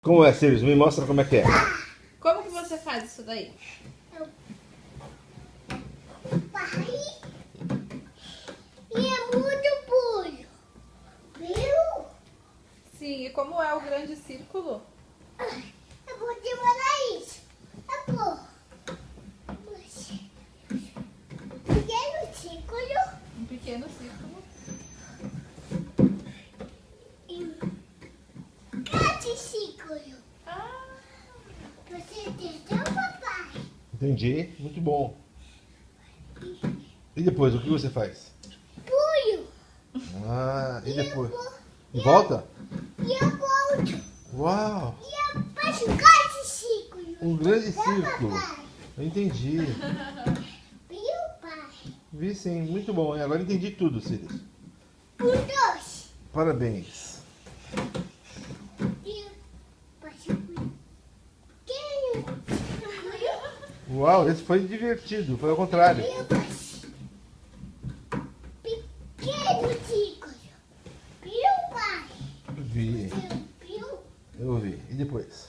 Como é, Sirius? Me mostra como é que é. Como que você faz isso daí? Pai, e é muito puro, viu? Sim, e como é o grande círculo? Eu vou demorar isso. É bom. Pequeno círculo. Um pequeno círculo. Grande círculo. Ah, Você entendeu, papai? Entendi. Muito bom. E depois, o que você faz? Puro. Ah, e depois? vou- E volta? E eu volto. Uau! E eu faço um grande círculo. Um grande Tá, círculo. papai? Eu entendi. Viu, pai? Vi sim, muito bom. Agora entendi tudo, Sirius. Por dois. Parabéns. E eu faço um pequeno círculo. Uau, esse foi divertido. Foi ao contrário. E eu faço pequeno círculo. Viu, pai? Vi. Viu? Eu vi. E depois?